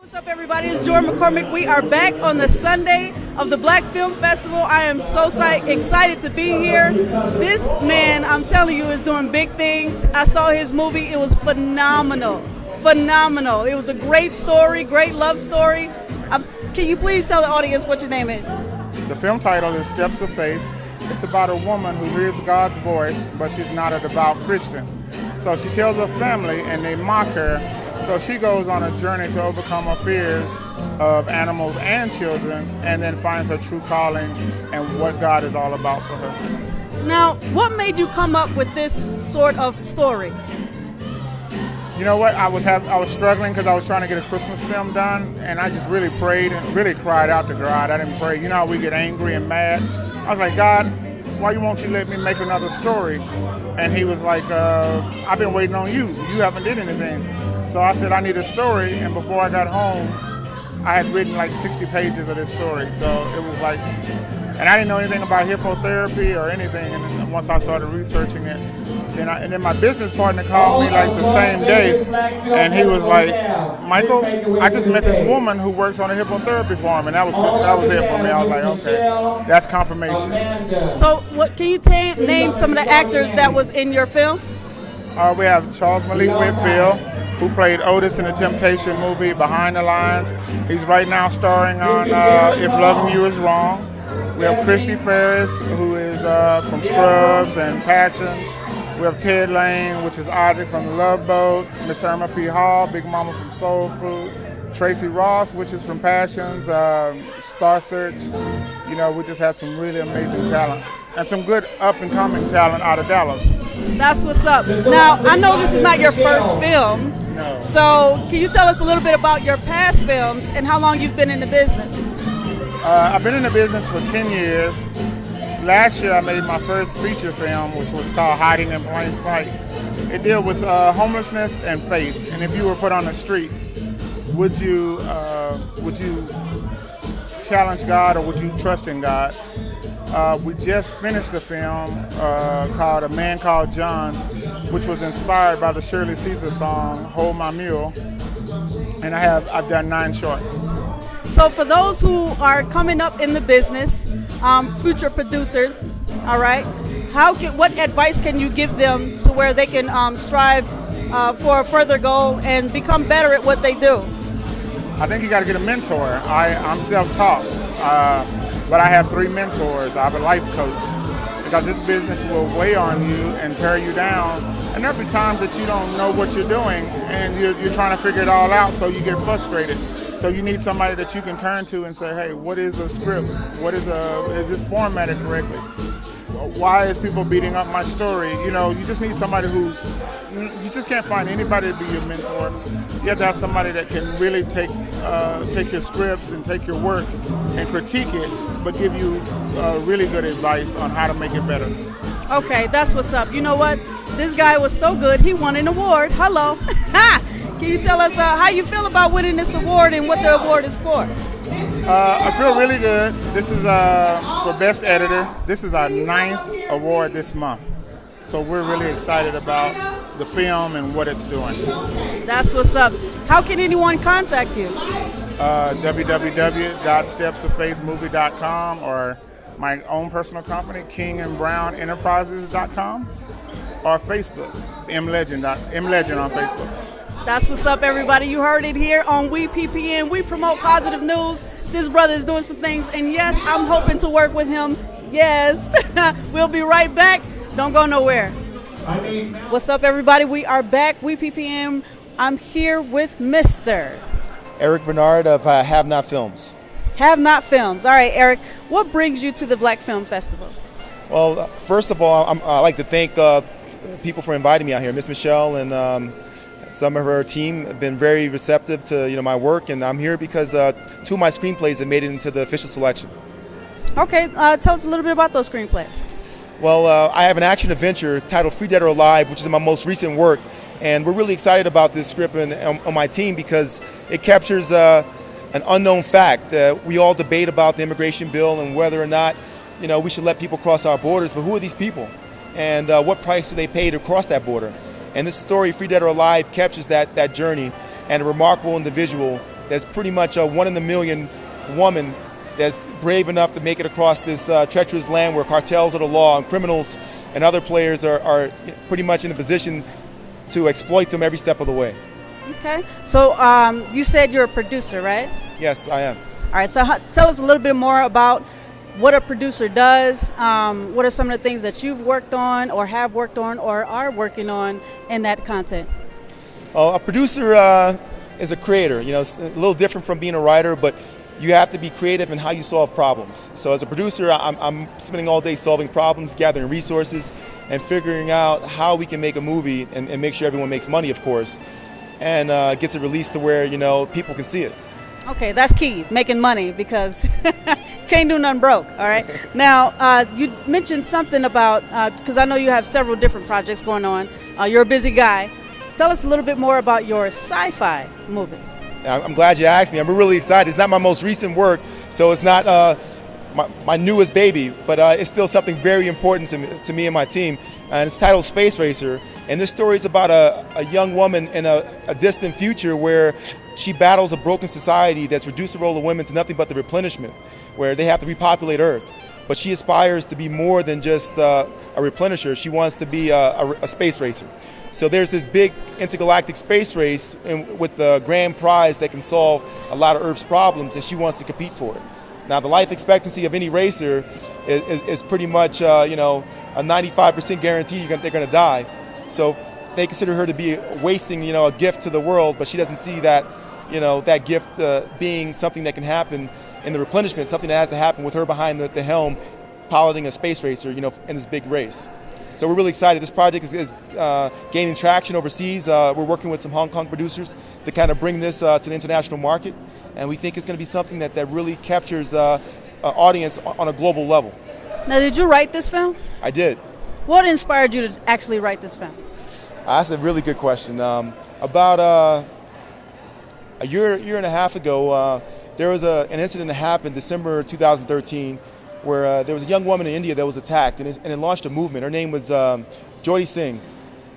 What's up, everybody? It's Jordan McCormick. We are back on the Sunday of the Black Film Festival. I am so excited to be here. This man, I'm telling you, is doing big things. I saw his movie. It was phenomenal. Phenomenal. It was a great story, great love story. Can you please tell the audience what your name is? The film title is Steps of Faith. It's about a woman who hears God's voice, but she's not a devout Christian. So she tells her family, and they mock her. So she goes on a journey to overcome her fears of animals and children, and then finds her true calling and what God is all about for her. Now, what made you come up with this sort of story? You know what? I was struggling because I was trying to get a Christmas film done, and I just really prayed and really cried out to God. I didn't pray. You know how we get angry and mad? I was like, God, why won't you let me make another story? And he was like, I've been waiting on you. You haven't did anything. So I said, I need a story. And before I got home, I had written like 60 pages of this story. So it was like, and I didn't know anything about hippotherapy or anything. And then once I started researching it, and then my business partner called me like the same day, and he was like, Michael, I just met this woman who works on a hippotherapy farm, and that was it for me. I was like, okay, that's confirmation. So what can you name some of the actors that was in your film? We have Charles Malik Whitfield, who played Otis in the Temptation movie Behind the Lines. He's right now starring on If Loving You Is Wrong. We have Christy Ferris, who is from Scrubs and Passions. We have Ted Lane, which is Isaac from The Love Boat. Miss Irma P. Hall, Big Mama from Soul Food. Tracy Ross, which is from Passions, Star Search. You know, we just have some really amazing talent and some good up-and-coming talent out of Dallas. That's what's up. Now, I know this is not your first film. No. So can you tell us a little bit about your past films and how long you've been in the business? I've been in the business for 10 years. Last year I made my first feature film, which was called Hiding in Plain Sight. It dealt with homelessness and faith. And if you were put on the street, would you challenge God or would you trust in God? We just finished a film called A Man Called John, which was inspired by the Shirley Caesar song, Hold My Mule. And I've done 9 shorts. So for those who are coming up in the business, future producers, all right, what advice can you give them to where they can strive for a further goal and become better at what they do? I think you got to get a mentor. I'm self-taught, but I have 3 mentors. I have a life coach, because this business will weigh on you and tear you down. And there'll be times that you don't know what you're doing and you're trying to figure it all out, so you get frustrated. So you need somebody that you can turn to and say, hey, what is a script? Is this formatted correctly? Why is people beating up my story? You know, you just need somebody you just can't find anybody to be your mentor. You have to have somebody that can really take your scripts and take your work and critique it, but give you really good advice on how to make it better. Okay, that's what's up. You know what? This guy was so good, he won an award. Hello. Can you tell us how you feel about winning this award and what the award is for? I feel really good. This is for Best Editor. This is our 9th award this month. So we're really excited about the film and what it's doing. That's what's up. How can anyone contact you? www.stepsoffaithmovie.com, or my own personal company, kingandbrownenterprises.com, or Facebook, mlegend on Facebook. That's what's up, everybody. You heard it here on WePPN. We promote positive news. This brother is doing some things, and yes, I'm hoping to work with him. Yes. We'll be right back. Don't go nowhere. What's up, everybody? We are back. WePPN. I'm here with Mr. Eric Bernard of Have Not Films. Have Not Films. All right, Eric, what brings you to the Black Film Festival? Well, first of all, I'd like to thank people for inviting me out here. Miss Michelle and some of her team have been very receptive to my work, and I'm here because 2 of my screenplays have made it into the official selection. Okay, tell us a little bit about those screenplays. Well, I have an action adventure titled Free Dead or Alive, which is my most recent work, and we're really excited about this script on my team because it captures an unknown fact. We all debate about the immigration bill and whether or not we should let people cross our borders, but who are these people? And what price do they pay to cross that border? And this story, Free Dead or Alive, captures that journey, and a remarkable individual that's pretty much a 1 in a million woman that's brave enough to make it across this treacherous land where cartels are the law and criminals and other players are pretty much in a position to exploit them every step of the way. Okay. So you said you're a producer, right? Yes, I am. All right. So tell us a little bit more about what a producer does. What are some of the things that you've worked on or have worked on or are working on in that content? A producer is a creator. You know, it's a little different from being a writer, but you have to be creative in how you solve problems. So as a producer, I'm spending all day solving problems, gathering resources, and figuring out how we can make a movie and make sure everyone makes money, of course, and gets it released to where, you know, people can see it. Okay, that's key, making money, because can't do nothing broke, all right? Now, you mentioned something about, because I know you have several different projects going on. You're a busy guy. Tell us a little bit more about your sci-fi movie. I'm glad you asked me. I'm really excited. It's not my most recent work, so it's not my newest baby, but it's still something very important to me and my team. And it's titled Space Racer. And this story is about a young woman in a distant future where she battles a broken society that's reduced the role of women to nothing but the replenishment, where they have to repopulate Earth. But she aspires to be more than just a replenisher. She wants to be a space racer. So there's this big intergalactic space race with the grand prize that can solve a lot of Earth's problems, and she wants to compete for it. Now, the life expectancy of any racer is pretty much, you know, a 95% guarantee they're going to die. So they consider her to be wasting, you know, a gift to the world, but she doesn't see that, you know, that gift being something that can happen in the replenishment, something that has to happen with her behind the helm, piloting a space racer, you know, in this big race. So we're really excited. This project is gaining traction overseas. We're working with some Hong Kong producers to kind of bring this to the international market, and we think it's going to be something that really captures an audience on a global level. Now, did you write this film? I did. What inspired you to actually write this film? That's a really good question. About a year and a half ago, there was an incident that happened December 2013 where there was a young woman in India that was attacked, and it launched a movement. Her name was Jyoti Singh.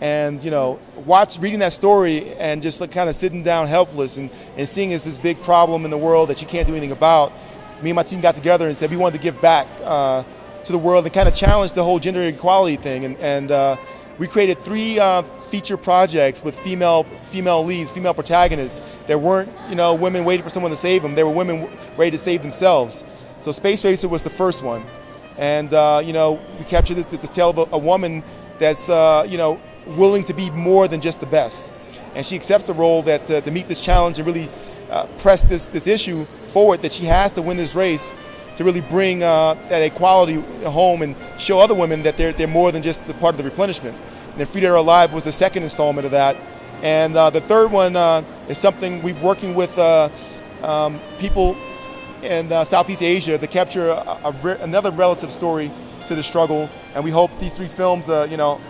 And, you know, reading that story and just like kind of sitting down helpless and seeing it's this big problem in the world that you can't do anything about, me and my team got together and said we wanted to give back to the world and kind of challenge the whole gender equality thing. And we created 3 feature projects with female leads, female protagonists that weren't, you know, women waiting for someone to save them. They were women ready to save themselves. So Space Racer was the first one. And, you know, we captured this tale of a woman that's, you know, willing to be more than just the best. And she accepts the role that to meet this challenge and really press this issue forward, that she has to win this race to really bring that equality home and show other women that they're more than just the part of the replenishment. And then Free Dead or Alive was the second installment of that. And the third one is something we're working with people in Southeast Asia to capture another relative story to the struggle. And we hope these 3 films, you know,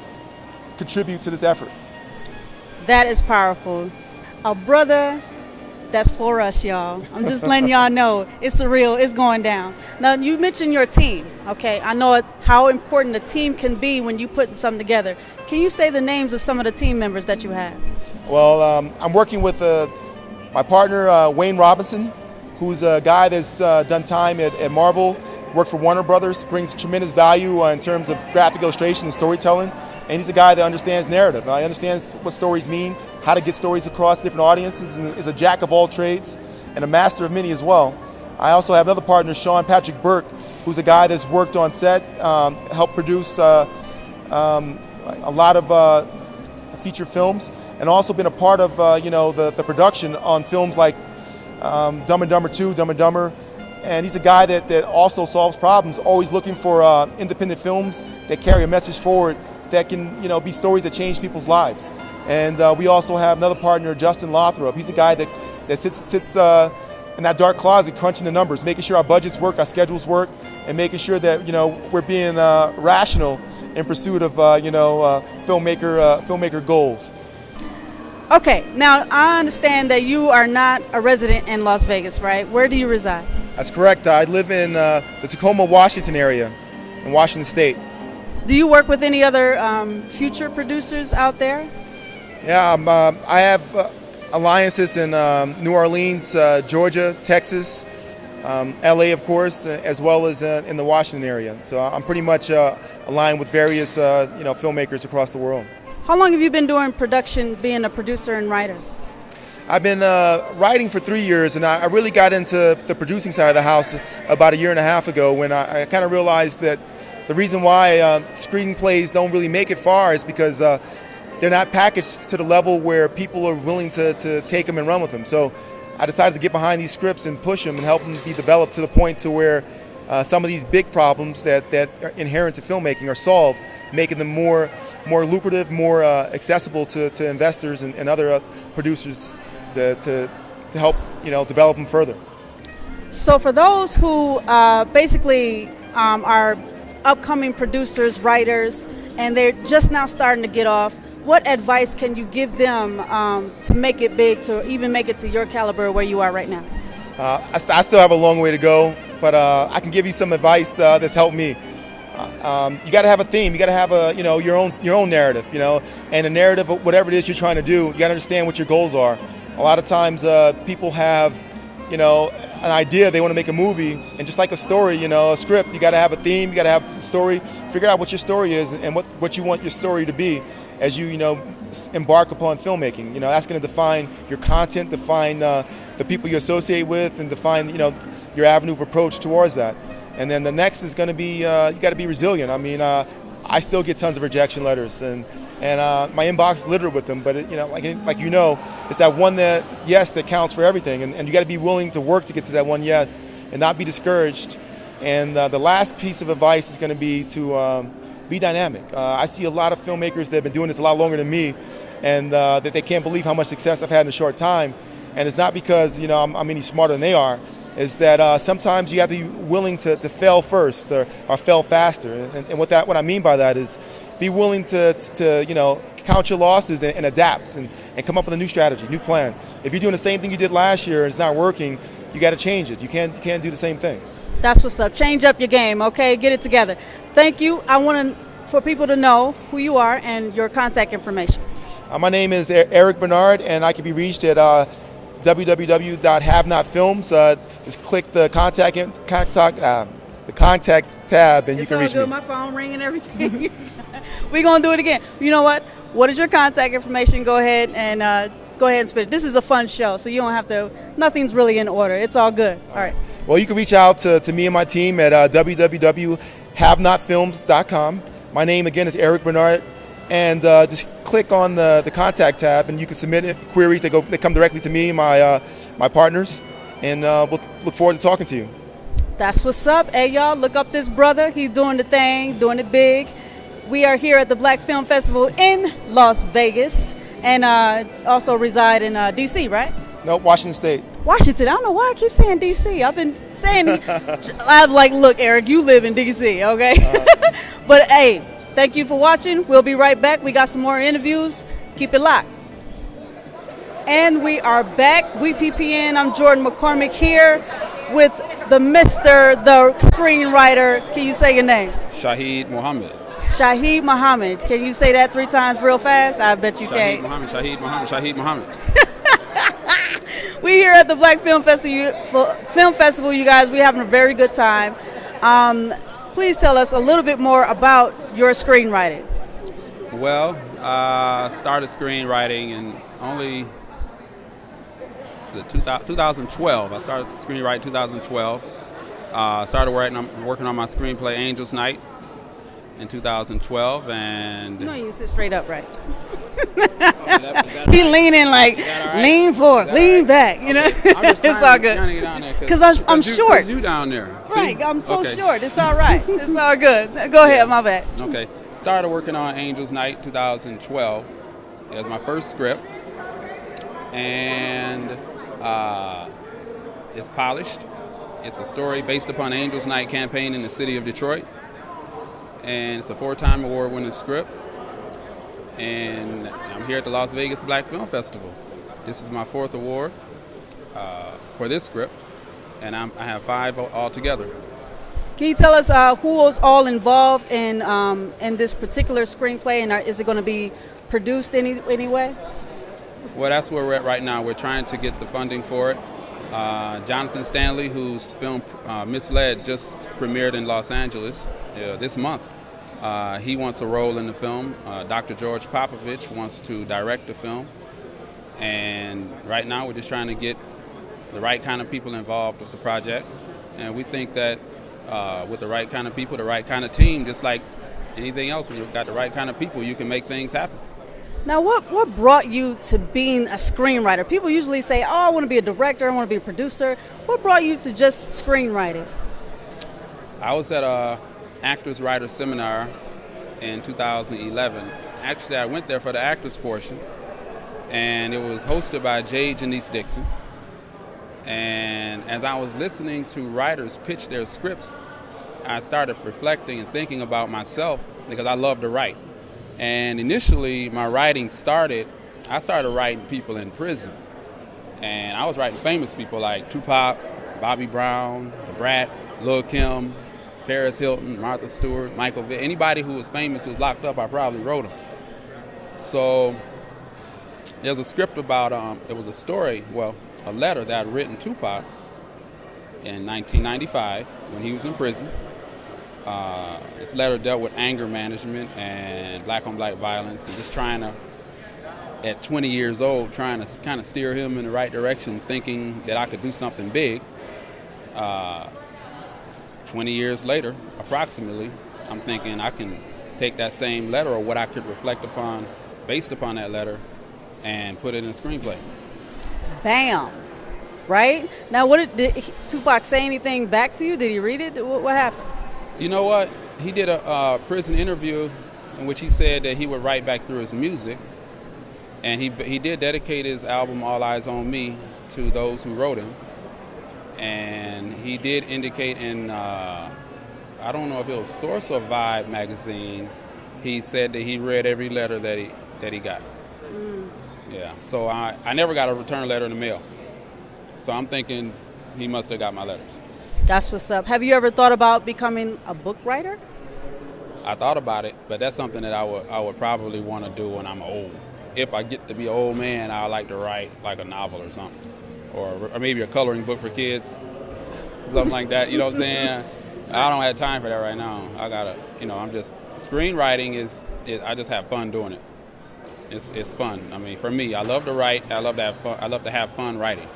contribute to this effort. That is powerful. A brother that's for us, y'all. I'm just letting y'all know it's surreal. It's going down. Now, you mentioned your team. Okay, I know how important a team can be when you put something together. Can you say the names of some of the team members that you have? Well, I'm working with my partner, Wayne Robinson, who's a guy that's done time at Marvel, worked for Warner Brothers, brings tremendous value in terms of graphic illustration and storytelling. And he's a guy that understands narrative. He understands what stories mean, how to get stories across different audiences, and is a jack of all trades and a master of many as well. I also have another partner, Sean Patrick Burke, who's a guy that's worked on set, helped produce a lot of feature films, and also been a part of you know, the production on films like Dumb and Dumber 2, Dumb and Dumber. And he's a guy that also solves problems, always looking for independent films that carry a message forward that can, you know, be stories that change people's lives. And we also have another partner, Justin Lothrop. He's a guy that sits in that dark closet crunching the numbers, making sure our budgets work, our schedules work, and making sure that, you know, we're being rational in pursuit of, you know, filmmaker goals. Okay, now I understand that you are not a resident in Las Vegas, right? Where do you reside? That's correct. I live in the Tacoma, Washington area, in Washington State. Do you work with any other future producers out there? Yeah, I have alliances in New Orleans, Georgia, Texas, LA, of course, as well as in the Washington area. So I'm pretty much aligned with various filmmakers across the world. How long have you been doing production, being a producer and writer? I've been writing for 3 years, and I really got into the producing side of the house about 1.5 years ago, when I kind of realized that the reason why screenplays don't really make it far is because they're not packaged to the level where people are willing to take them and run with them. So I decided to get behind these scripts and push them and help them be developed to the point to where some of these big problems that are inherent to filmmaking are solved, making them more lucrative, more accessible to investors and other producers to help develop them further. So for those who basically are upcoming producers, writers, and they're just now starting to get off, what advice can you give them to make it big, to even make it to your caliber where you are right now? I still have a long way to go, but I can give you some advice that's helped me. You got to have a theme. You got to have your own narrative, and a narrative of whatever it is you're trying to do. You got to understand what your goals are. A lot of times people have, an idea, they want to make a movie, and just like a story, a script, you got to have a theme, you got to have a story, figure out what your story is and what you want your story to be as you embark upon filmmaking. That's going to define your content, define the people you associate with, and define your avenue of approach towards that. And then the next is going to be you got to be resilient. I mean, I still get tons of rejection letters, and my inbox is littered with them. But it's that one yes that counts for everything, and you got to be willing to work to get to that one yes, and not be discouraged. And the last piece of advice is going to be to be dynamic. I see a lot of filmmakers that have been doing this a lot longer than me, and that they can't believe how much success I've had in a short time. And it's not because I'm any smarter than they are. Is that sometimes you have to be willing to fail first or fail faster. And what I mean by that is be willing to count your losses and adapt and come up with a new strategy, new plan. If you're doing the same thing you did last year and it's not working, you got to change it. You can't do the same thing. That's what's up. Change up your game, okay? Get it together. Thank you. I want for people to know who you are and your contact information. My name is Eric Bernard, and I can be reached at www.havenotfilms. Just click the contact tab, and you can reach me. My phone ringing and everything. We're gonna do it again. You know what? What is your contact information? Go ahead and spit it. This is a fun show, so you don't have to. Nothing's really in order. It's all good. All right. Well, you can reach out to me and my team at www.havenotfilms.com. My name again is Eric Bernard, and just click on the contact tab, and you can submit queries. They come directly to me, my partners, and we'll look forward to talking to you. That's what's up. Hey, y'all, look up this brother. He's doing the thing, doing it big. We are here at the Black Film Festival in Las Vegas, and also reside in D.C., right? No, Washington State. Washington. I don't know why I keep saying D.C. I've been saying, I'm like, look, Eric, you live in D.C., okay? But, hey, thank you for watching. We'll be right back. We got some more interviews. Keep it locked. And we are back. WePPN. I'm Jordan McCormick here with the screenwriter. Can you say your name? Shaheed Muhammad. Shaheed Muhammad. Can you say that 3 times real fast? I bet you can. Shaheed Muhammad. We're here at the Black Film Festival, you guys. We're having a very good time. Please tell us a little bit more about your screenwriting. Well, I started screenwriting in only 2012. I started screenwriting in 2012. Started working on my screenplay Angel's Night in 2012, and you know you sit straight up, right? He leaning like, right? Lean forward, lean back. It's all good. Because I'm short. You down there, right? See? I'm so short. It's all right. It's all good. Go ahead, my bad. Okay. Started working on Angel's Night 2012. It was my first script, and it's polished. It's a story based upon Angel's Night campaign in the city of Detroit, and it's a 4-time award-winning script. And I'm here at the Las Vegas Black Film Festival. This is my 4th award for this script, and I have 5 altogether. Can you tell us who was all involved in this particular screenplay, and is it going to be produced any way? Well, that's where we're at right now. We're trying to get the funding for it. Jonathan Stanley, whose film Misled just premiered in Los Angeles this month, he wants a role in the film. Dr. George Popovich wants to direct the film. And right now we're just trying to get the right kind of people involved with the project. And we think that with the right kind of people, the right kind of team, just like anything else, when you've got the right kind of people, you can make things happen. Now, what brought you to being a screenwriter? People usually say, oh, I want to be a director, I want to be a producer. What brought you to just screenwriting? I was at a Actors Writer Seminar in 2011. Actually, I went there for the actors portion, and it was hosted by J. Janice Dixon. And as I was listening to writers pitch their scripts, I started reflecting and thinking about myself because I love to write. And initially, my writing I started writing people in prison. And I was writing famous people like Tupac, Bobby Brown, The Brat, Lil' Kim, Paris Hilton, Martha Stewart, Michael Vick. Anybody who was famous who was locked up, I probably wrote them. So there's a script about, it was a story, a letter that I'd written Tupac in 1995 when he was in prison. This letter dealt with anger management and black-on-black violence, and just trying to, at 20 years old, trying to kind of steer him in the right direction, thinking that I could do something big. 20 years later, approximately, I'm thinking I can take that same letter or what I could reflect upon based upon that letter and put it in a screenplay. Bam. Right? Now, did Tupac say anything back to you? Did he read it? What happened? You know what? He did a prison interview in which he said that he would write back through his music. And he did dedicate his album, All Eyes on Me, to those who wrote him. And he did indicate in, I don't know if it was Source or Vibe magazine, he said that he read every letter that he got. Yeah, so I never got a return letter in the mail. So I'm thinking he must have got my letters. That's what's up. Have you ever thought about becoming a book writer? I thought about it, but that's something that I would probably want to do when I'm old. If I get to be an old man, I'd like to write like a novel or something. Or maybe a coloring book for kids. Something like that, you know what I'm saying? I don't have time for that right now. Screenwriting is I just have fun doing it. It's fun. I mean, for me, I love to write. I love to have fun. I love to have fun writing.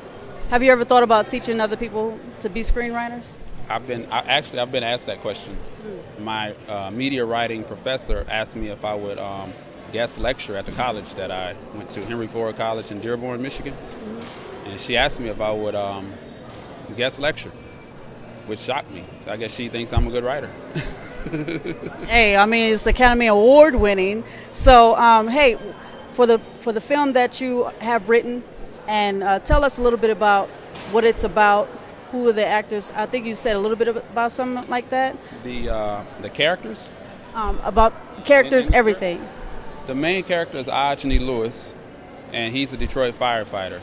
Have you ever thought about teaching other people to be screenwriters? I've been asked that question. My media writing professor asked me if I would guest lecture at the college that I went to, Henry Ford College in Dearborn, Michigan. And she asked me if I would guest lecture, which shocked me. I guess she thinks I'm a good writer. Hey, I mean, it's Academy Award winning. So, hey, for the film that you have written, and tell us a little bit about what it's about. Who are the actors? I think you said a little bit about something like that. The characters? About characters, everything. The main character is Ajani Lewis, and he's a Detroit firefighter.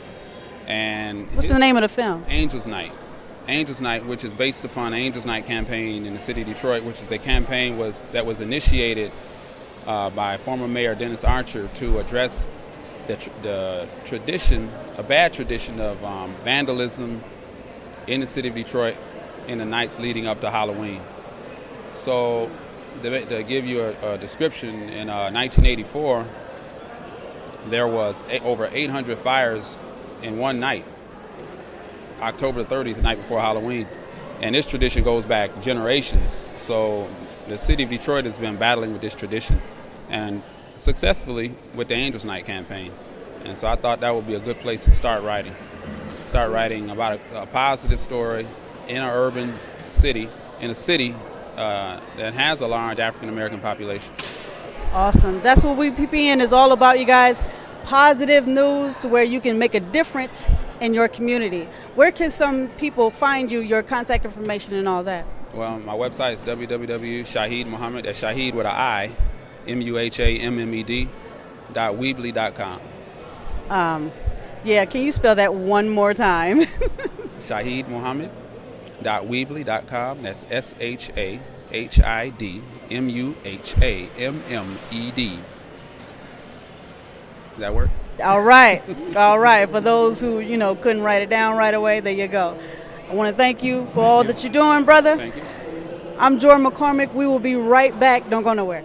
And what's the name of the film? Angels Night. Angels Night, which is based upon the Angels Night campaign in the city of Detroit, which is a campaign that was initiated by former Mayor Dennis Archer to address the tradition, a bad tradition of vandalism in the city of Detroit in the nights leading up to Halloween. So to give you a description, in 1984, there was over 800 fires in one night, October 30th, the night before Halloween. And this tradition goes back generations. So the city of Detroit has been battling with this tradition, and successfully with the Angels Night campaign. And so I thought that would be a good place to start writing. Start writing about a positive story in an urban city, in a city that has a large African-American population. Awesome. That's what WePPN is all about, you guys. Positive news to where you can make a difference in your community. Where can some people find you, your contact information and all that? Well, my website is www.shahidmuhammad, that's Shahid with an I, MUHAMMED.weebly.com. Yeah, can you spell that one more time? ShahidMuhammad.weebly.com. That's SHAHIDMUHAMMED. Does that work? All right. All right. For those who, couldn't write it down right away, there you go. I want to thank you for all that you're doing, brother. Thank you. I'm Jordan McCormick. We will be right back. Don't go nowhere.